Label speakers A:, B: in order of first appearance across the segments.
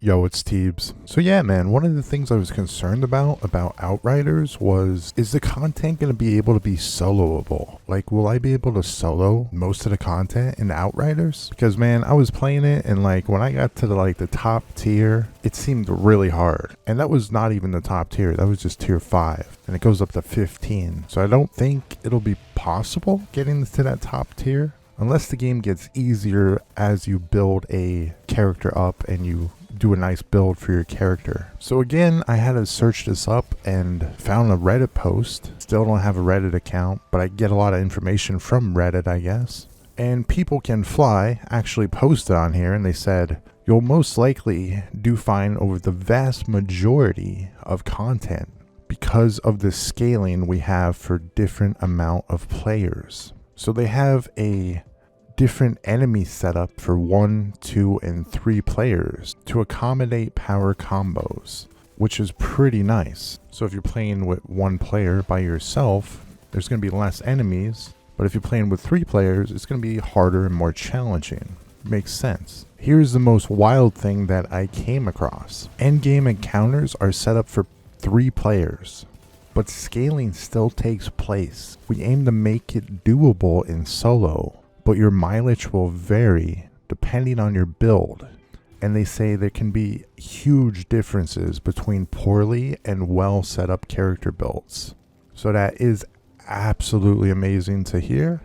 A: Yo, it's Teebz. So yeah, man, one of the things I was concerned about Outriders was, is the content going to be able to be soloable? Like, will I be able to solo most of the content in Outriders? Because man, I was playing it and like when I got to the top tier, it seemed really hard. And that was not even the top tier, that was just tier 5. And it goes up to 15. So I don't think it'll be possible getting to that top tier. Unless the game gets easier as you build a character up and you do a nice build for your character. So again, I had to search this up and found a Reddit post. Still don't have a Reddit account, but I get a lot of information from Reddit, I guess. And People Can Fly actually posted on here and they said, you'll most likely do fine over the vast majority of content because of the scaling we have for different amount of players. So they have a different enemy setup for 1, 2, and 3 players to accommodate power combos, which is pretty nice. So if you're playing with 1 player by yourself, there's going to be less enemies, but if you're playing with 3 players, it's going to be harder and more challenging. Makes sense. Here's the most wild thing that I came across. Endgame encounters are set up for 3 players, but scaling still takes place. We aim to make it doable in solo, but your mileage will vary depending on your build. And they say there can be huge differences between poorly and well set up character builds. So that is absolutely amazing to hear.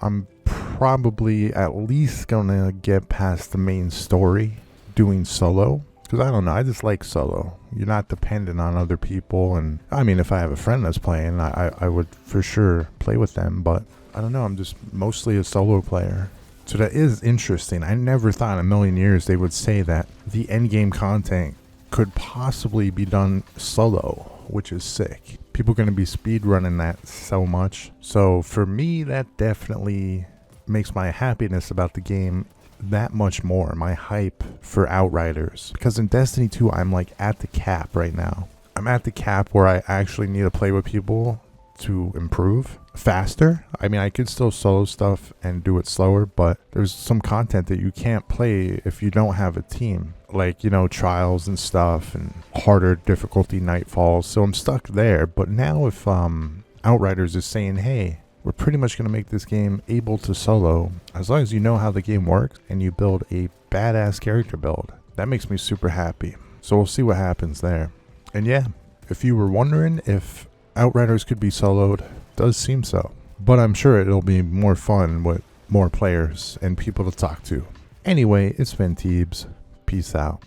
A: I'm probably at least gonna get past the main story doing solo. Because I don't know, I just like solo. You're not dependent on other people. And I mean, if I have a friend that's playing, I would for sure play with them. But I don't know, I'm just mostly a solo player. So that is interesting. I never thought in a million years they would say that the endgame content could possibly be done solo, which is sick. People are going to be speedrunning that so much. So for me, that definitely makes my happiness about the game that much more. My hype for Outriders. Because in Destiny 2, I'm like at the cap right now. I'm at the cap where I actually need to play with people to improve faster. I mean, I could still solo stuff and do it slower, but there's some content that you can't play if you don't have a team, like, you know, trials and stuff and harder difficulty nightfalls. So I'm stuck there. But now if Outriders is saying, hey, we're pretty much going to make this game able to solo as long as you know how the game works and you build a badass character build, that makes me super happy. So we'll see what happens there. And yeah, if you were wondering if Outriders could be soloed, does seem so. But I'm sure it'll be more fun with more players and people to talk to. Anyway, it's been Teebz. Peace out.